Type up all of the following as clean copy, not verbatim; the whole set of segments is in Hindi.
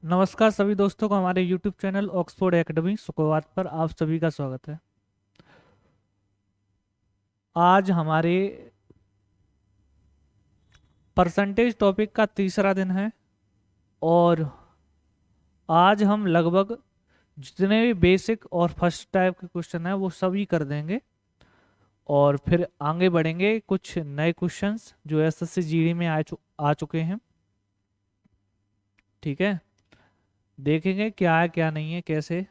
नमस्कार सभी दोस्तों को हमारे YouTube चैनल ऑक्सफोर्ड एकेडमी सुखवात पर आप सभी का स्वागत है। आज हमारे परसेंटेज टॉपिक का तीसरा दिन है और आज हम लगभग जितने भी बेसिक और फर्स्ट टाइप के क्वेश्चन हैं वो सभी कर देंगे और फिर आगे बढ़ेंगे कुछ नए क्वेश्चंस जो एसएससी जीडी में आ चुके हैं। ठीक है, देखेंगे क्या है क्या नहीं है कैसे।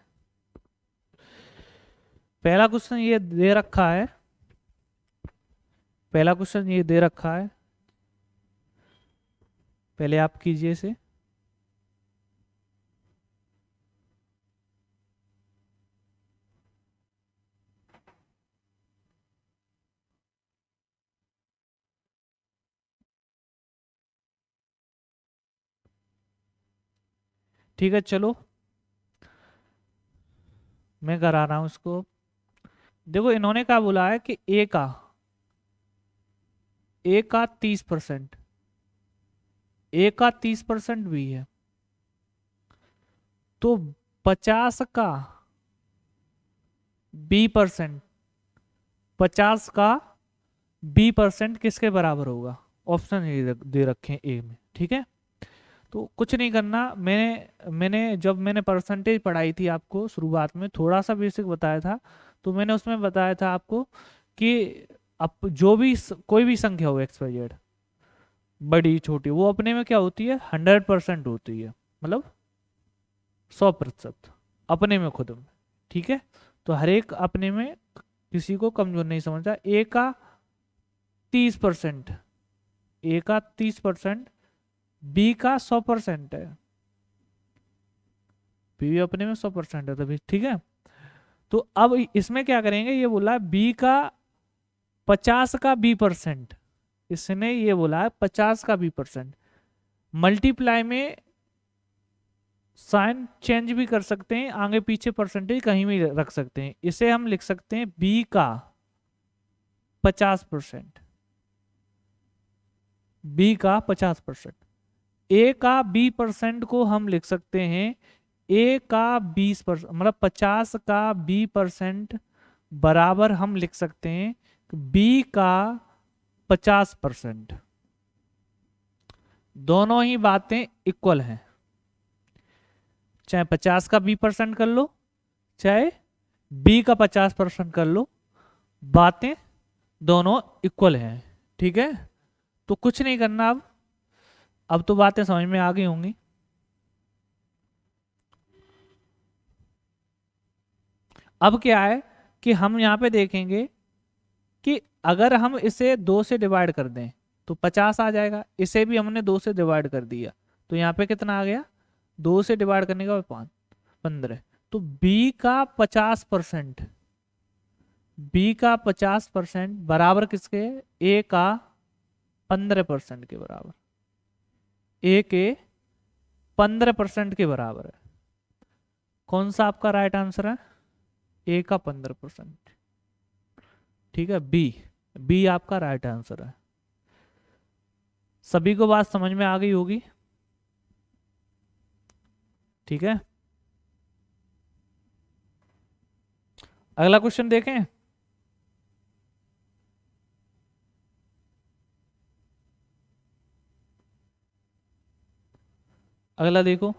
पहला क्वेश्चन ये दे रखा है, पहला क्वेश्चन ये दे रखा है, पहले आप कीजिए इसे। ठीक है, चलो मैं करा रहा हूं इसको। देखो इन्होंने क्या बोला है कि ए का 30%, ए का 30% भी है तो 50 का B%, 50 का B% किसके बराबर होगा? ऑप्शन ये दे रखे हैं ए में। ठीक है, तो कुछ नहीं करना। मैंने जब मैंने परसेंटेज पढ़ाई थी आपको शुरुआत में थोड़ा सा बेसिक बताया था, तो मैंने उसमें बताया था आपको कि अब जो भी कोई भी संख्या हो एक्स वाई जेड, बड़ी छोटी, वो अपने में क्या होती है? 100% होती है, मतलब 100% अपने में खुद में। ठीक है, तो हर एक अपने में किसी को कमजोर नहीं समझता। ए का 30%, बी का 100% है, बी भी अपने में 100% है तभी। ठीक है, तो अब इसमें क्या करेंगे, ये बोला बी का 50 का B%, इसने ये बोला है 50 का B%। मल्टीप्लाई में साइन चेंज भी कर सकते हैं, आगे पीछे परसेंटेज कहीं भी रख सकते हैं। इसे हम लिख सकते हैं बी का 50%, बी का 50%। ए का B% को हम लिख सकते हैं ए का 20%, मतलब 50 का B% बराबर हम लिख सकते हैं बी का 50%। दोनों ही बातें इक्वल हैं, चाहे 50 का B% कर लो चाहे बी का 50% कर लो, बातें दोनों इक्वल हैं। ठीक है, तो कुछ नहीं करना। अब तो बातें समझ में आ गई होंगी। अब क्या है कि हम यहाँ पे देखेंगे कि अगर हम इसे 2 से डिवाइड कर दें तो 50 आ जाएगा। इसे भी हमने 2 से डिवाइड कर दिया तो यहाँ पे कितना आ गया? 2 से डिवाइड करने का 15। तो बी का 50%, बी का 50% बराबर किसके? ए का 15% के बराबर, ए के 15% के बराबर है। कौन सा आपका राइट आंसर है? ए का 15%। ठीक है, बी, बी आपका राइट आंसर है। सभी को बात समझ में आ गई होगी। ठीक है, अगला क्वेश्चन देखें। अगला देखो,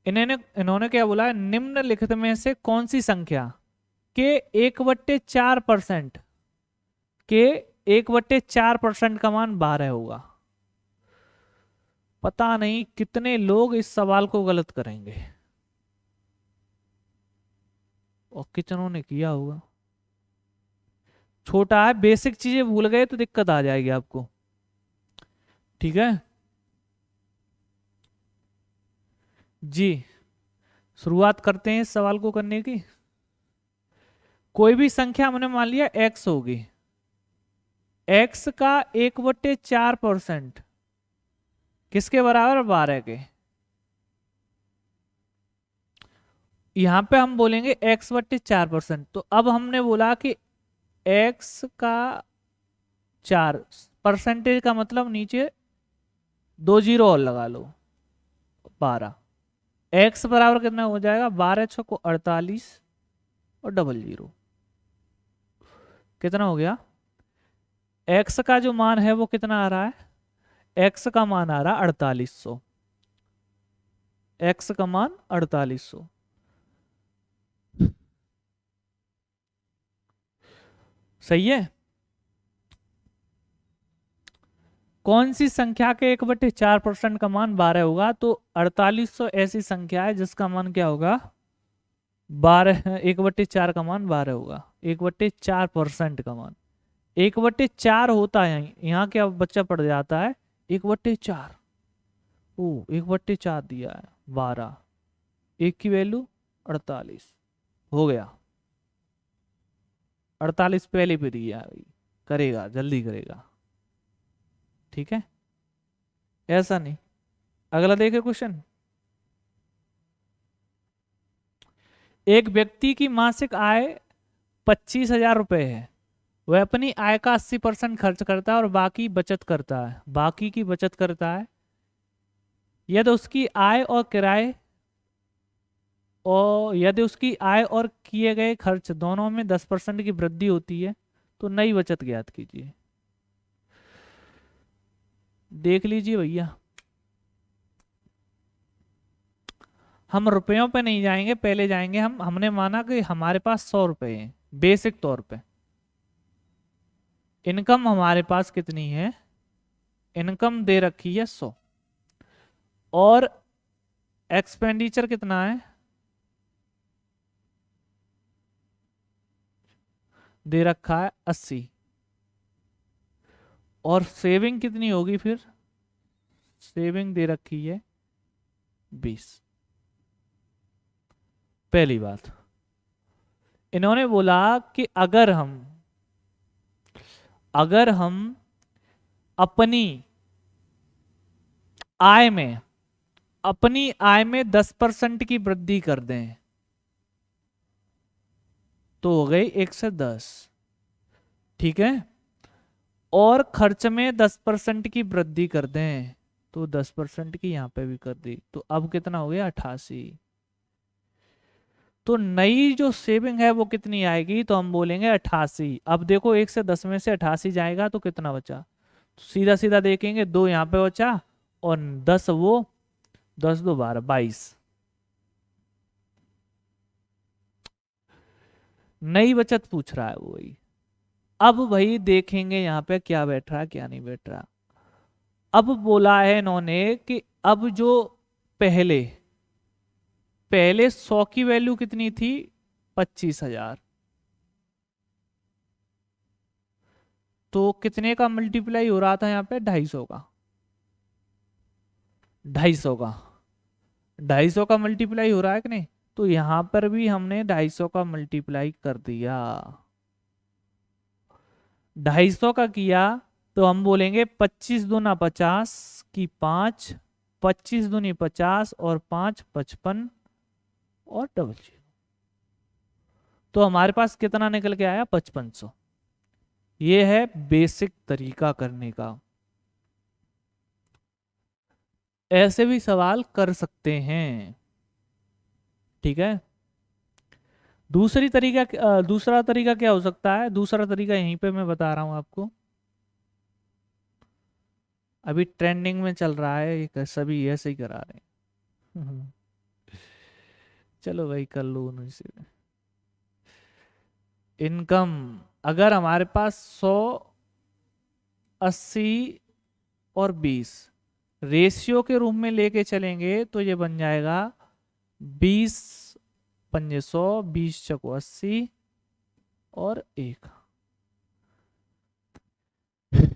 इन्होंने इन्होंने क्या बोला है? निम्नलिखित में से कौन सी संख्या के 1/4% के 1/4% का मान 12 होगा? पता नहीं कितने लोग इस सवाल को गलत करेंगे और कितनों ने किया होगा। छोटा है, बेसिक चीजें भूल गए तो दिक्कत आ जाएगी आपको। ठीक है जी, शुरुआत करते हैं इस सवाल को करने की। कोई भी संख्या हमने मान लिया एक्स होगी, एक्स का 1/4% किसके बराबर? 12 के। यहां पे हम बोलेंगे x/4%। तो अब हमने बोला कि x का 4 परसेंटेज का मतलब नीचे 2 जीरो और लगा लो, 12। x बराबर कितना हो जाएगा, 12 छक्को 48 और डबल जीरो, कितना हो गया, x का जो मान है वो कितना आ रहा है, x का मान आ रहा है 4800, x का मान 4800। सही है। कौन सी संख्या के 1/4% का मान 12 होगा, तो 4800 ऐसी संख्या है जिसका मान क्या होगा, 12, 1/4 का मान 12 होगा, 1/4% का मान 1/4 होता है। यहाँ क्या बच्चा पड़ जाता है 1/4, ओ 1/4 दिया है 12, एक की वैल्यू 48 हो गया, 48 पहले पे दिया है भाई, करेगा जल्दी करेगा, ठीक है, ऐसा नहीं। अगला देखे क्वेश्चन। एक व्यक्ति की मासिक आय 25,000 रुपए है, वह अपनी आय का 80% खर्च करता है और बाकी बचत करता है, बाकी की बचत करता है। यदि उसकी आय और किराए और यदि उसकी आय और किए गए खर्च दोनों में 10% की वृद्धि होती है तो नई बचत ज्ञात कीजिए। देख लीजिए भैया, हम रुपयों पे नहीं जाएंगे, पहले जाएंगे हमने माना कि हमारे पास 100 रुपए हैं बेसिक तौर पे। इनकम हमारे पास कितनी है, इनकम दे रखी है 100 और एक्सपेंडिचर कितना है, दे रखा है 80 और सेविंग कितनी होगी, फिर सेविंग दे रखी है 20। पहली बात, इन्होंने बोला कि अगर हम अपनी आय में 10% की वृद्धि कर दें तो हो गई 1 से 10, ठीक है, और खर्च में 10% की वृद्धि कर दें तो 10% की यहां पे भी कर दी, तो अब कितना हो गया 88। तो नई जो सेविंग है वो कितनी आएगी, तो हम बोलेंगे 88। अब देखो 1 से 10 में से 88 जाएगा तो कितना बचा, तो सीधा सीधा देखेंगे 2 यहाँ पे बचा और 10 वो, 10 2 12 22। नई बचत पूछ रहा है वो वही। अब भाई देखेंगे यहाँ पे क्या बैठ रहा क्या नहीं बैठ रहा। अब बोला है इन्होंने कि अब जो पहले 100 की वैल्यू कितनी थी 25,000, तो कितने का मल्टीप्लाई हो रहा था यहाँ पे 250 का, 250 का 250 का मल्टीप्लाई हो रहा है कि नहीं, तो यहां पर भी हमने 250 का मल्टीप्लाई कर दिया। 250 का किया तो हम बोलेंगे 25 दूना 50 की 5, 25 दूनी 50 और 5 55 और डबल जीरो, तो हमारे पास कितना निकल के आया 5500। ये है बेसिक तरीका करने का, ऐसे भी सवाल कर सकते हैं, ठीक है। दूसरा तरीका क्या हो सकता है, दूसरा तरीका यहीं पे मैं बता रहा हूं आपको, अभी ट्रेंडिंग में चल रहा है, एक सभी ऐसे ही करा रहे हैं। चलो भाई कर लो उन्हीं से। इनकम अगर हमारे पास 100, 80 और 20 रेशियो के रूप में लेके चलेंगे तो ये बन जाएगा 20 पंजे 100, 20 चको 80 और 1।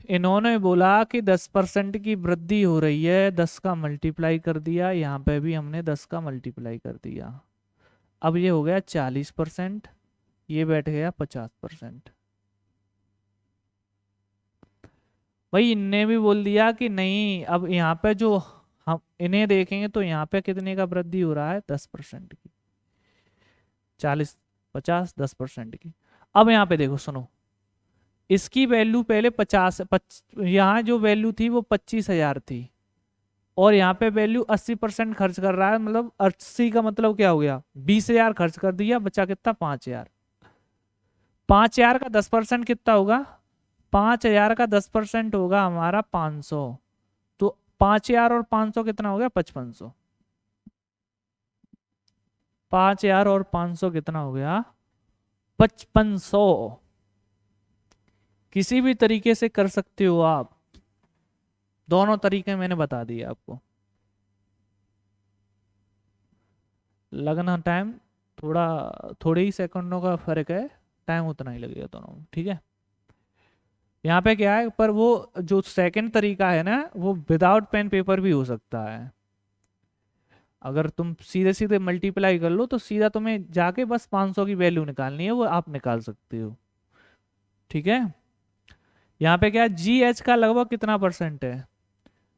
इन्होंने बोला कि 10% की वृद्धि हो रही है, 10 का मल्टीप्लाई कर दिया, यहाँ पे भी हमने 10 का मल्टीप्लाई कर दिया। अब ये हो गया 40%, ये बैठ गया 50%। भाई इनने भी बोल दिया कि नहीं, अब यहाँ पे जो हम इन्हें देखेंगे तो यहाँ पे कितने का वृद्धि हो रहा है 10% की, 40 50 10% की। अब यहाँ पे देखो सुनो, इसकी वैल्यू पहले 50, यहाँ जो वैल्यू थी वो 25,000 थी, और यहाँ पे वैल्यू 80% खर्च कर रहा है, मतलब 80 का मतलब क्या हो गया, 20,000 खर्च कर दिया, बचा कितना, 5,000। 5,000 का 10% कितना होगा, 5,000 का 10% होगा हमारा 500। तो 5,000 और 500 कितना हो गया, 5500। 5,000 और 500 कितना हो गया, 5500। किसी भी तरीके से कर सकते हो आप, दोनों तरीके मैंने बता दिए आपको। लगना टाइम थोड़ा, थोड़े ही सेकंडों का फर्क है, टाइम उतना ही लगेगा दोनों में, ठीक है। यहाँ पे क्या है, पर वो जो सेकंड तरीका है ना, वो विदाउट पेन पेपर भी हो सकता है। अगर तुम सीधे सीधे मल्टीप्लाई कर लो तो सीधा तुम्हें जाके बस 500 की वैल्यू निकालनी है, वो आप निकाल सकते हो, ठीक है। यहाँ पे क्या है, जी एच का लगभग कितना परसेंट है,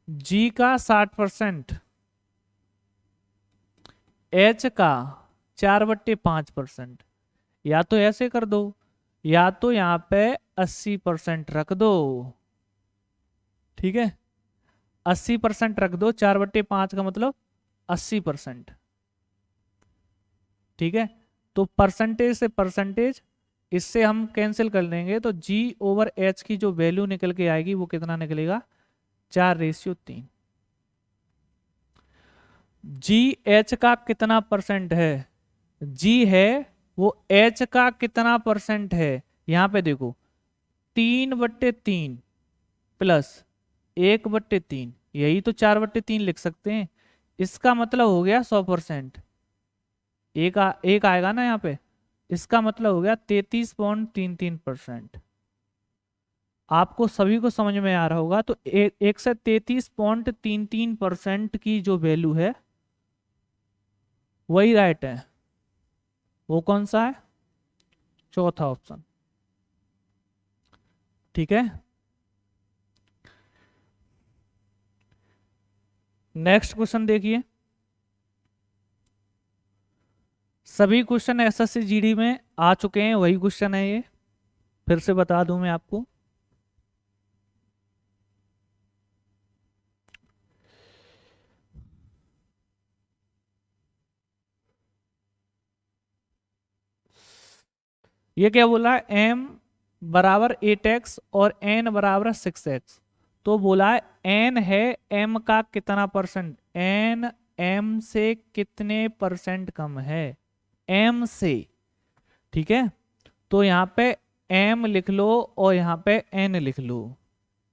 जी का 60%, एच का 4/5%। या तो ऐसे कर दो, या तो यहाँ पे 80% रख दो, ठीक है। 80% रख दो, 4/5 का मतलब 80%, ठीक है। तो परसेंटेज से परसेंटेज इससे हम कैंसिल कर लेंगे, तो जी ओवर एच की जो वैल्यू निकल के आएगी वो कितना निकलेगा, 4:3। जी एच का कितना परसेंट है, जी है वो एच का कितना परसेंट है, यहां पे देखो 3/3 प्लस 1/3, यही तो 4/3 लिख सकते हैं। इसका मतलब हो गया 100%। एक आएगा ना यहाँ पे, इसका मतलब हो गया 33.33%। आपको सभी को समझ में आ रहा होगा, तो एक से 33.33% की जो वैल्यू है वही राइट है। वो कौन सा है, चौथा ऑप्शन, ठीक है। नेक्स्ट क्वेश्चन देखिए, सभी क्वेश्चन एसएससी जीडी में आ चुके हैं, वही क्वेश्चन है ये, फिर से बता दूं मैं आपको। ये क्या बोला है, m बराबर 8x और n बराबर 6x। तो बोला है n है m का कितना परसेंट, n m से कितने परसेंट कम है, m से, ठीक है। तो यहाँ पे m लिख लो और यहाँ पे n लिख लो।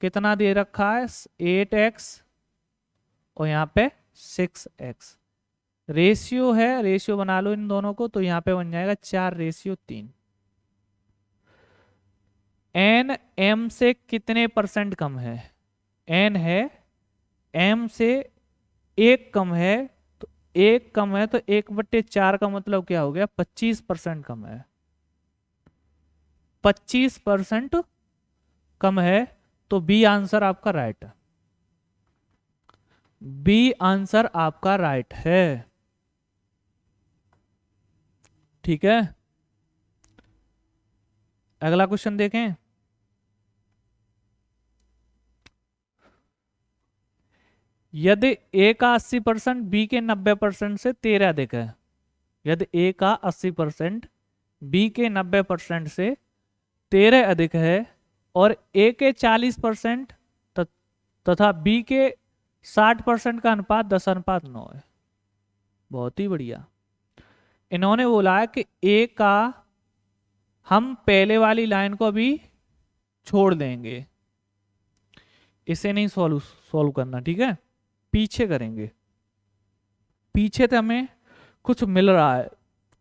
कितना दे रखा है, 8x और यहाँ पे 6x। रेशियो है, रेशियो बना लो इन दोनों को, तो यहाँ पे बन जाएगा 4:3। एन एम से कितने परसेंट कम है, एन है एम से एक कम है, तो एक कम है तो 1/4 का मतलब क्या हो गया, 25% कम है। 25% कम है, तो बी आंसर आपका राइट है, बी आंसर आपका राइट है, ठीक है। अगला क्वेश्चन देखें, यदि ए का 80% बी के 90% से 13 अधिक है, यदि ए का 80% बी के 90% से 13 अधिक है, और ए के 40% तथा बी के 60% का अनुपात 10:9 है। बहुत ही बढ़िया। इन्होंने बोला है कि ए का, हम पहले वाली लाइन को अभी छोड़ देंगे, इसे नहीं सॉल्व करना, ठीक है, पीछे करेंगे। पीछे तो हमें कुछ मिल रहा है,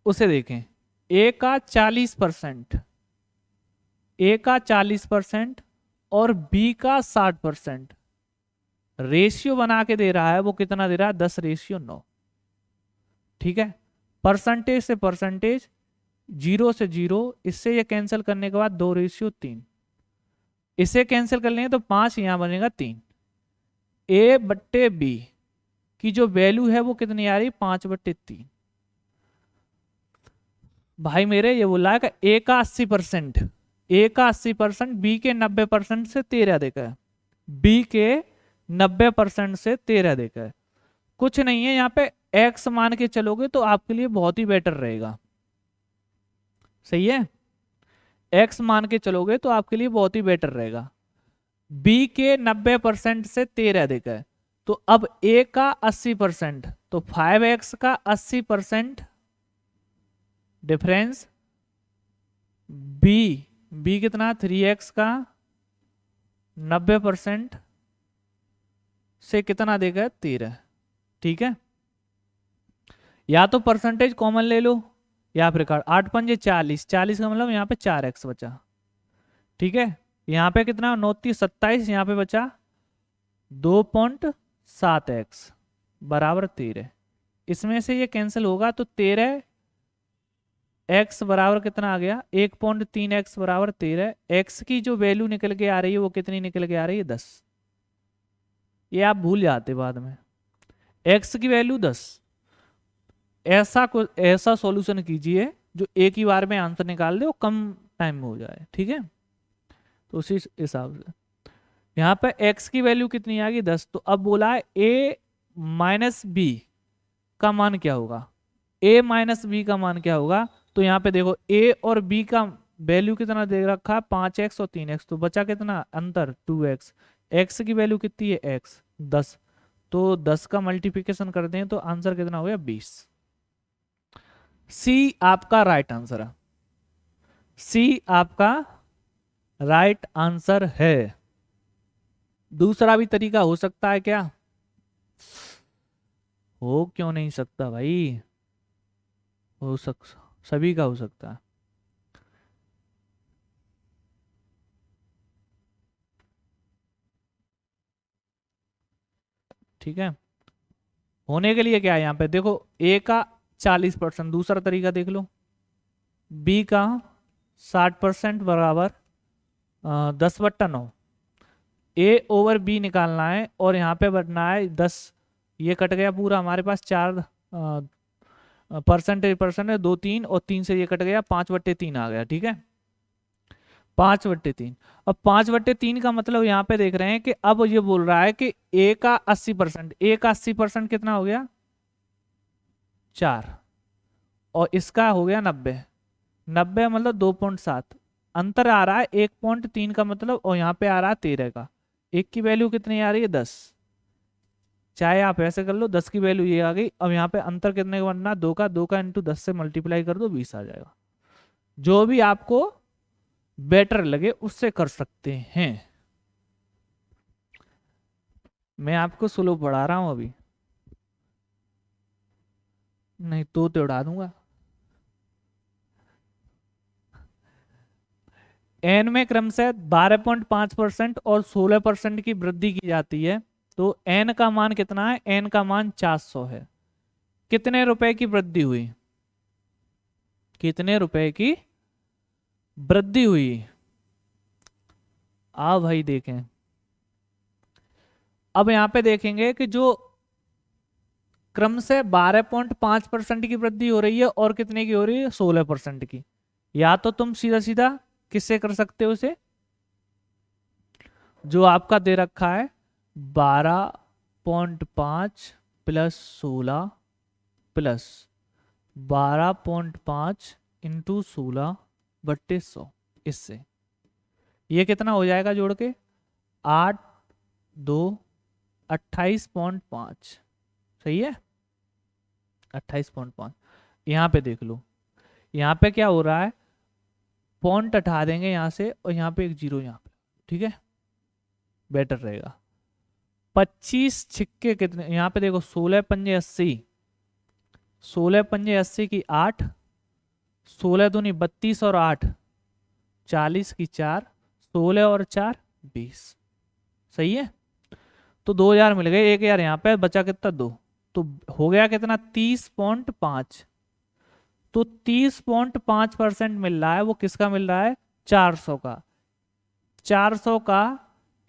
उसे देखें। ए का 40%, ए का 40% और बी का 60%, रेशियो बना के दे रहा है, वो कितना दे रहा है, 10:9, ठीक है। परसेंटेज से परसेंटेज, 0 से 0, इससे ये कैंसिल करने के बाद 2:3, इसे कैंसिल कर लेंगे तो 5, यहां बनेगा 3। ए बट्टे बी की जो वैल्यू है वो कितनी आ रही, 5/3। भाई मेरे ये बोला है कि ए का 80%, ए का 80% बी के 90% से 13 अधिक है, बी के 90% से 13 अधिक है। कुछ नहीं है, यहाँ पे x मान के चलोगे तो आपके लिए बहुत ही बेटर रहेगा। सही है, x मान के चलोगे तो आपके लिए बहुत ही बेटर रहेगा। b के 90% से 13 अधिक है, तो अब a का 80%, तो 5x का 80% डिफरेंस b कितना 3x का 90% से कितना देगा 13। ठीक है, या तो परसेंटेज कॉमन ले लो या फिर 8 पंजे 40, 40 का मतलब यहाँ पे 4x बचा। ठीक है, यहाँ पे कितना 29 27, यहाँ पे बचा 2.7x बराबर 13। इसमें से ये कैंसिल होगा तो 13 x बराबर कितना आ गया 1.3x बराबर 13। x की जो वैल्यू निकल के आ रही है वो कितनी निकल के आ रही है 10। ये आप भूल जाते बाद में, x की वैल्यू 10। ऐसा सॉल्यूशन कीजिए जो एक ही बार में आंसर निकाल दे, वो कम टाइम में हो जाए। ठीक है, तो उसी हिसाब से यहाँ पे x की वैल्यू कितनी आ गई 10। तो अब बोला है a माइनस बी का मान क्या होगा, a माइनस बी का मान क्या होगा। तो यहाँ पे देखो a और b का वैल्यू कितना दे रखा है 5x और 3x, तो बचा कितना अंतर 2x। x की वैल्यू कितनी है x 10, तो 10 का मल्टीप्लिकेशन कर दें तो आंसर कितना हो गया 20। सी आपका राइट आंसर है, सी आपका राइट आंसर है। दूसरा भी तरीका हो सकता है क्या, हो क्यों नहीं सकता भाई, हो सभी का हो सकता है। ठीक है, होने के लिए क्या है यहाँ पे देखो a का 40%, दूसरा तरीका देख लो b का 60% बराबर 10/9। a ओवर b निकालना है और यहाँ पे बढ़ना है 10। ये कट गया पूरा, हमारे पास 4 परसेंट है 2 3 और 3 से ये कट गया 5/3 आ गया। ठीक है, 5/3। अब 5/3 का मतलब यहाँ पे देख रहे हैं कि अब ये बोल रहा है कि a का 80%, a का 80% कितना हो गया 4 और इसका हो गया 90। 90 मतलब 2.7, अंतर आ रहा है 1.3 का मतलब, और यहाँ पे आ रहा है 13 का। एक की वैल्यू कितनी आ रही है 10, चाहे आप ऐसे कर लो 10 की वैल्यू ये आ गई। अब यहाँ पे अंतर कितने का बनना 2 का इंटू 10 से मल्टीप्लाई कर दो 20 आ जाएगा। जो भी आपको बेटर लगे उससे कर सकते हैं, मैं आपको स्लो पढ़ा रहा हूं अभी, नहीं तो उड़ा दूंगा। एन में क्रम से 12.5% और 16% की वृद्धि की जाती है। तो एन का मान कितना है, एन का मान 400 है। कितने रुपए की वृद्धि हुई, कितने रुपए की वृद्धि हुई, आओ भाई देखें। अब यहां पे देखेंगे कि जो क्रम से 12.5% की वृद्धि हो रही है और कितने की हो रही है 16% की। या तो तुम सीधा सीधा किससे कर सकते हो उसे, जो आपका दे रखा है 12.5 प्लस 16 प्लस 12.5 इंटू 16/100, इससे ये कितना हो जाएगा जोड़ के 8 2 28.5। सही है, 28.5। यहाँ पे देख लो, यहाँ पे क्या हो रहा है पॉइंट हटा देंगे यहाँ से और यहाँ पे एक 0 यहाँ पे। ठीक है, बेटर रहेगा। 25 छिक्के कितने, यहाँ पे देखो 16 पंजे 80, 16 पंजे 80 की 8, 16 दूनी 32 और 8 40 की 4, 16 और 4 20। सही है, तो 2000 मिल गए, 1000 यहाँ पे बचा कितना 2, तो हो गया कितना 30.5। तो 30.5% मिल रहा है, वो किसका मिल रहा है 400 का, 400 का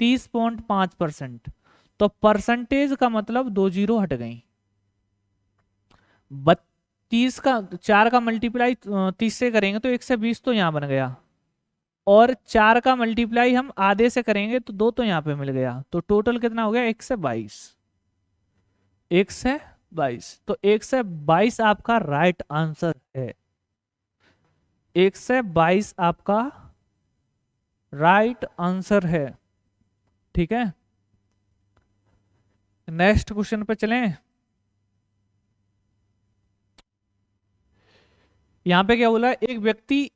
30.5%। तो परसेंटेज का मतलब 2 0 हट गई। 32 का 4 का मल्टीप्लाई 30 से करेंगे तो 120 तो यहाँ बन गया। और 4 का मल्टीप्लाई हम आधे से करेंगे तो 2 तो यहाँ पे मिल गया, तो टोटल कितना हो गया 1 से 22। 1 से 22, तो 1 से 22 आपका राइट आंसर है। 1 से 22 आपका राइट आंसर है। ठीक है, नेक्स्ट क्वेश्चन पे चलें। यहां पे क्या बोला, एक व्यक्ति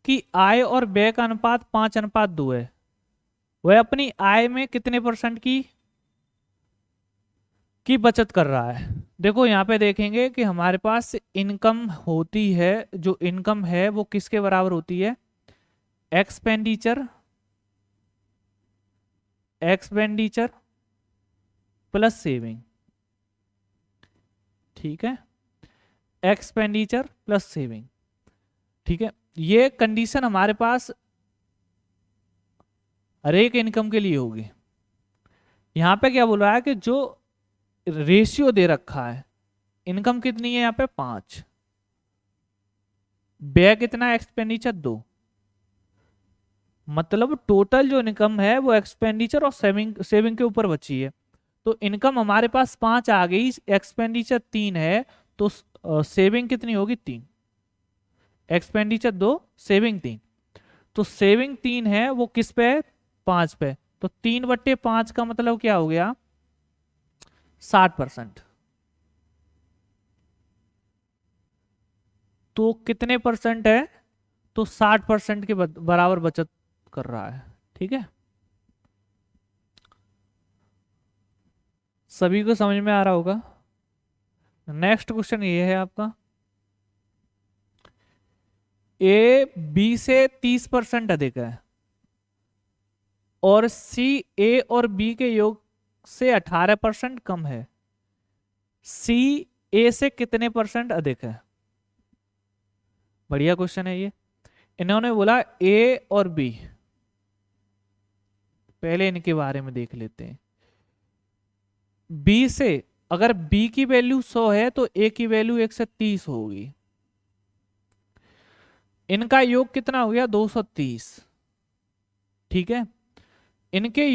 की आय और व्यय का अनुपात 5:2 है। वह अपनी आय में कितने % की बचत कर रहा है। देखो यहाँ पे देखेंगे कि हमारे पास इनकम होती है, जो इनकम है वो किसके बराबर होती है, एक्सपेंडिचर प्लस सेविंग। ठीक है, एक्सपेंडिचर प्लस सेविंग। ठीक है, ये कंडीशन हमारे पास हर एक इनकम के लिए होगी। यहां पे क्या बोल रहा है कि जो रेशियो दे रखा है, इनकम कितनी है यहाँ पे 5, व्यय कितना है एक्सपेंडिचर 2, मतलब टोटल जो इनकम है वो एक्सपेंडिचर और सेविंग के ऊपर बची है। तो इनकम हमारे पास 5 आ गई, एक्सपेंडिचर 3 है, तो सेविंग कितनी होगी 3, एक्सपेंडिचर 2 सेविंग 3। तो सेविंग 3 है वो किस पे है 5 पे, तो 3/5 का मतलब क्या हो गया 60%। तो कितने % है, तो 60% के बराबर बचत कर रहा है। ठीक है, सभी को समझ में आ रहा होगा। नेक्स्ट क्वेश्चन ये है आपका, ए बी से 30% अधिक है और सी ए और बी के योग से 18% कम है। सी ए से कितने % अधिक है। बढ़िया क्वेश्चन है ये। इन्होंने बोला ए और बी, पहले इनके बारे में देख लेते हैं। बी से अगर बी की वैल्यू 100 है तो ए की वैल्यू 130 होगी। इनका योग कितना हो गया 230। ठीक है, इनके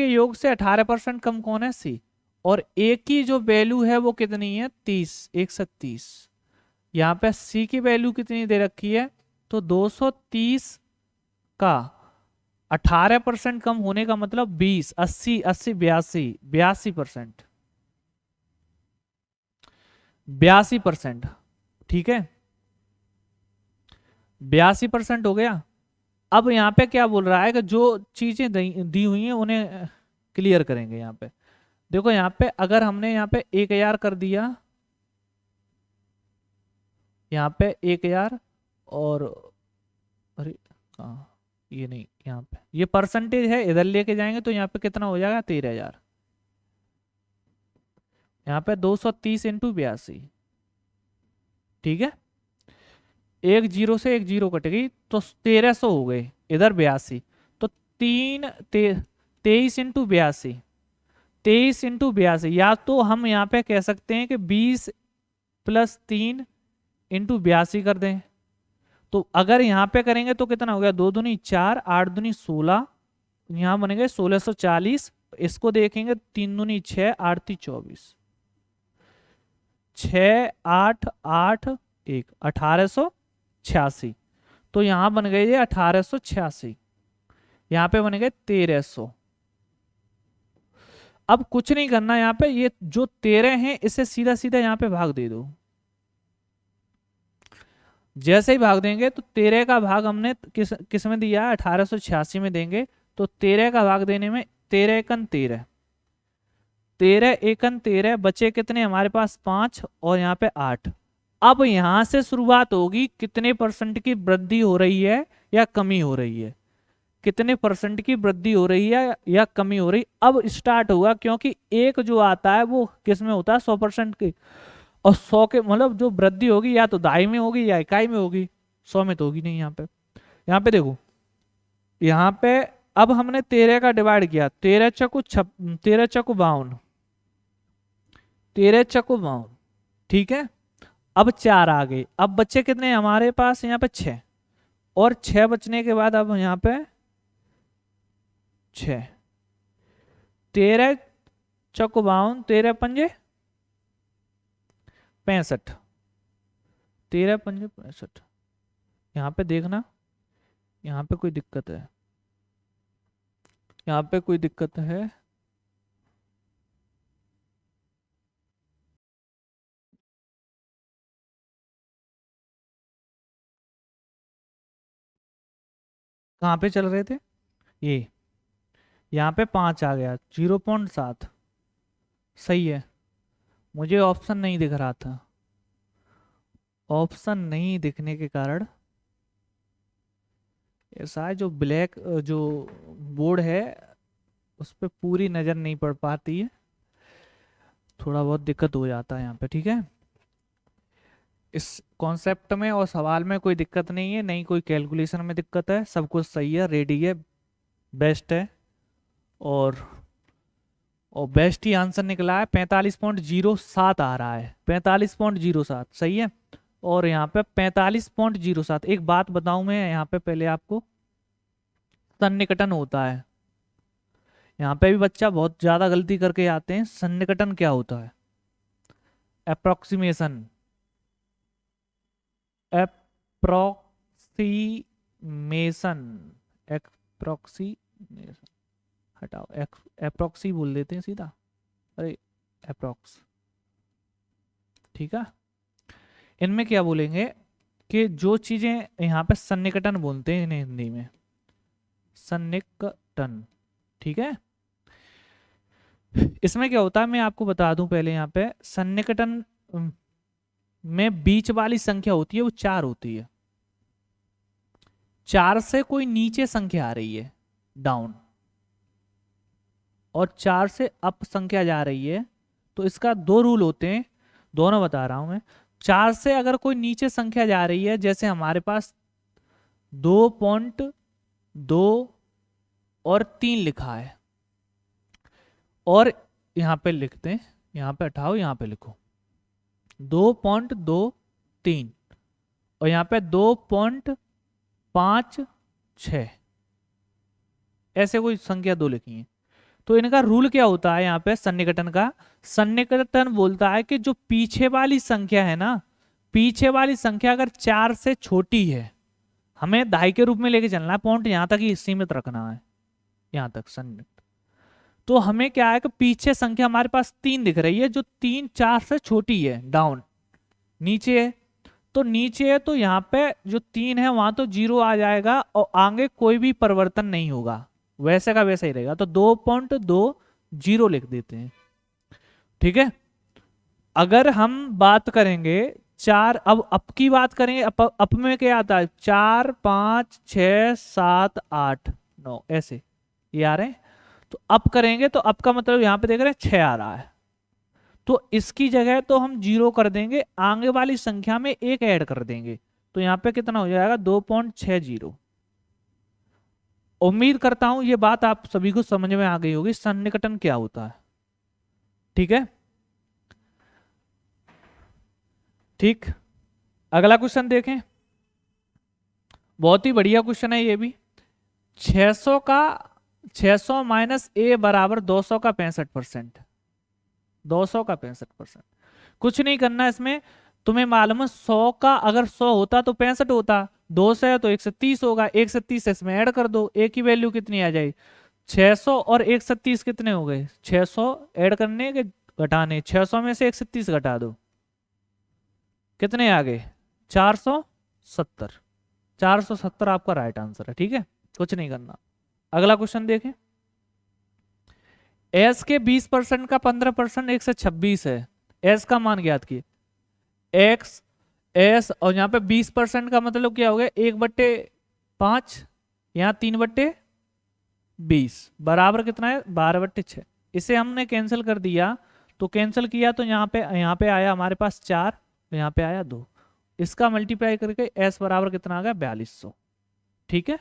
योग से 18% कम कौन है सी, और ए की जो वैल्यू है वो कितनी है 30, 130। यहाँ पे सी की वैल्यू कितनी दे रखी है, तो 230 का 18% कम होने का मतलब 20, 80, 80, 82%। 82%। ठीक है, 82% हो गया। अब यहाँ पे क्या बोल रहा है कि जो चीजें दी हुई हैं उन्हें क्लियर करेंगे। यहाँ पे देखो, यहाँ पे अगर हमने यहाँ पे 1000 कर दिया, यहाँ पे 1000, और अरे ये नहीं, यहाँ पे ये परसेंटेज है, इधर लेके जाएंगे तो यहाँ पे कितना हो जाएगा 13000। यहाँ पे 230 × 82। ठीक है, एक जीरो से एक जीरो कट गई तो 1300 हो गए, इधर 82, तो 23 × 82, 23 × 82। या तो हम यहाँ पे कह सकते हैं कि 20 + 3 × 82 कर दें। तो अगर यहाँ पे करेंगे तो कितना हो गया 2 दूनी 4, 8 दूनी 16, यहाँ बनेंगे 1640। इसको देखेंगे 3 दूनी 6, 8 × 24, 6, 8, 8, 1, 1886। तो यहां बन गए ये 1886, यहां पे बन गए 1300। अब कुछ नहीं करना, यहां पे ये जो 13 हैं इसे सीधा सीधा यहां पे भाग दे दो। जैसे ही भाग देंगे तो 13 का भाग हमने किस में दिया 1886 में देंगे, तो 13 का भाग देने में 13 एकन 13, 13 एकन 13, बचे कितने हमारे पास 5 और यहाँ पे 8। अब यहां से शुरुआत होगी कितने % की वृद्धि हो रही है या कमी हो रही है, कितने % की वृद्धि हो रही है या कमी हो रही। अब स्टार्ट होगा, क्योंकि एक जो आता है वो किस में होता है 100% की, और 100 के मतलब जो वृद्धि होगी या तो दहाई में होगी या इकाई में होगी, 100 में तो होगी नहीं। यहाँ पे देखो, यहाँ पे अब हमने 13 का डिवाइड किया, 13 चकु 52, 13 चकु 52। ठीक है, अब 4 आ गए, अब बच्चे कितने हमारे पास यहाँ पे 6, और 6 बचने के बाद अब यहाँ पे 6, 13 चौक 52, 13 पंजे 65, 13 पंजे 65। यहाँ पे देखना, यहाँ पे कोई दिक्कत है, यहाँ पे कोई दिक्कत है। कहाँ पे चल रहे थे ये, यहाँ पे 5 आ गया, 0.7 सही है। मुझे ऑप्शन नहीं दिख रहा था, ऑप्शन नहीं दिखने के कारण ऐसा है, जो ब्लैक जो बोर्ड है उस पर पूरी नज़र नहीं पड़ पाती है, थोड़ा बहुत दिक्कत हो जाता है यहाँ पे। ठीक है, इस कॉन्सेप्ट में और सवाल में कोई दिक्कत नहीं है, नहीं कोई कैलकुलेशन में दिक्कत है, सब कुछ सही है, रेडी है, बेस्ट है। और बेस्ट ही आंसर निकला है, 45.07 आ रहा है, 45.07 सही है। और यहाँ पे 45.07। एक बात बताऊं मैं यहाँ पे पहले आपको, सन्निकटन होता है, यहाँ पे भी बच्चा बहुत ज्यादा गलती करके आते हैं। सन्निकटन क्या होता है? अप्रोक्सीमेशन, अप्रोक्सीमेशन, अप्रोक्सीमेशन हटाओ, अप्रोक्सी बोल देते हैं सीधा, अरे अप्रोक्स। ठीक है, इनमें क्या बोलेंगे कि जो चीजें यहाँ पे सन्निकटन बोलते हैं इन्हें हिंदी में, सन्निकटन। ठीक है, इसमें क्या होता है मैं आपको बता दूं पहले, यहाँ पे सन्निकटन में बीच वाली संख्या होती है वो 4 होती है। 4 से कोई नीचे संख्या आ रही है डाउन, और 4 से अप संख्या जा रही है, तो इसका 2 रूल होते हैं, दोनों बता रहा हूं मैं। 4 से अगर कोई नीचे संख्या जा रही है, जैसे हमारे पास 2.2 और 3 लिखा है, और यहाँ पे लिखते हैं, यहाँ पे हटाओ, यहाँ पे लिखो 2.23 और यहाँ पे 2.56, ऐसे कोई संख्या 2 लिखी है। तो इनका रूल क्या होता है यहाँ पे सन्निकटन का? सन्निकटन बोलता है कि जो पीछे वाली संख्या है ना, पीछे वाली संख्या अगर 4 से छोटी है, हमें दाई के रूप में लेके चलना है, पॉइंट यहाँ तक ही सीमित रखना है, यहाँ तक सन्निकटन। तो हमें क्या है कि पीछे संख्या हमारे पास 3 दिख रही है, जो 3 4 से छोटी है, डाउन नीचे है, तो नीचे है, तो यहाँ पे जो 3 है वहां तो 0 आ जाएगा और आगे कोई भी परिवर्तन नहीं होगा, वैसे का वैसा ही रहेगा। तो 2.20 लिख देते हैं। ठीक है, अगर हम बात करेंगे 4, अब अप की बात करेंगे, अप में क्या आता है? 4 5 6 7 8 9 ऐसे ये आ रहे हैं। तो अप करेंगे तो अप का मतलब यहाँ पे देख रहे हैं 6 आ रहा है, तो इसकी जगह तो हम 0 कर देंगे, आगे वाली संख्या में 1 ऐड कर देंगे, तो यहाँ पे कितना हो जाएगा? 2.60। उम्मीद करता हूं ये बात आप सभी को समझ में आ गई होगी, सन्निकटन क्या होता है। ठीक है, ठीक, अगला क्वेश्चन देखें, बहुत ही बढ़िया क्वेश्चन है ये भी। 600 माइनस ए बराबर 200 का 65%, 200 का 65%। कुछ नहीं करना इसमें, तुम्हें मालूम है 100 का अगर 100 होता तो 65 होता, 2 से है तो 130 होगा, 130 इसमें ऐड कर दो, ए की वैल्यू कितनी आ जाएगी? 600 और 130 कितने हो गए? 600 ऐड करने के घटाने, 600 में से 130 घटा दो, कितने आ गए? 470। 470 आपका राइट आंसर है। ठीक है, कुछ नहीं करना। अगला क्वेश्चन देखें, एस के 20% का 15% 126 है, एस का मान ज्ञात किए, एक्स एस, और यहाँ पे 20% का मतलब क्या हो गया? 1/5, यहाँ 3/20 बराबर कितना है? 12/6। इसे हमने कैंसिल कर दिया, तो कैंसिल किया तो यहाँ पे आया हमारे पास 4, तो यहाँ पे आया 2, इसका मल्टीप्लाई करके एस बराबर कितना आ गया? 4200। ठीक है,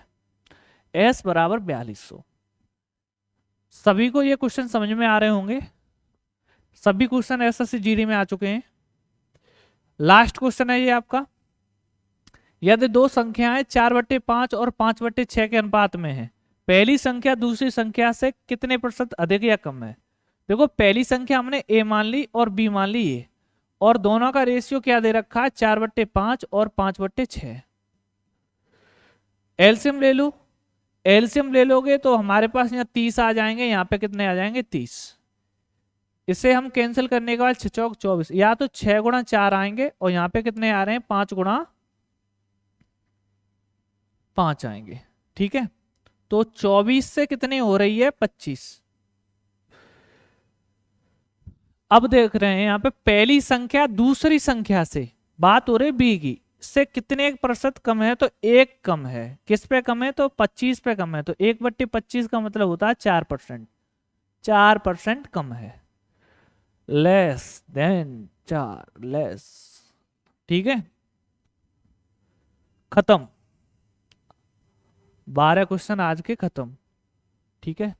एस बराबर 4200। सभी को ये क्वेश्चन समझ में आ रहे होंगे, सभी क्वेश्चन एसएससी जीडी में आ चुके हैं। लास्ट क्वेश्चन है ये आपका, यदि दो संख्याएं 4/5 और 5/6 के अनुपात में है, पहली संख्या दूसरी संख्या से कितने प्रतिशत अधिक या कम है। देखो पहली संख्या हमने ए मान ली और बी मान ली ए, और दोनों का रेशियो क्या दे रखा है, 4/5 और 5/6। एलसीएम ले लो, एलसीएम ले लोगे तो हमारे पास यहाँ 30 आ जाएंगे, यहाँ पे कितने आ जाएंगे 30। इसे हम कैंसिल करने के बाद 6 चौक 24, या तो 6 गुणा 4 आएंगे और यहाँ पे कितने आ रहे हैं 5 गुणा 5 आएंगे। ठीक है, तो 24 से कितनी हो रही है 25। अब देख रहे हैं यहाँ पे पहली संख्या दूसरी संख्या से, बात हो रही बी की, से कितने प्रतिशत कम है, तो 1 कम है। किस पे कम है, तो 25 पे कम है। तो 1/25 का मतलब होता है 4%, 4% कम है, लेस देन 4, लेस। ठीक है, खत्म, 12 क्वेश्चन आज के खत्म। ठीक है।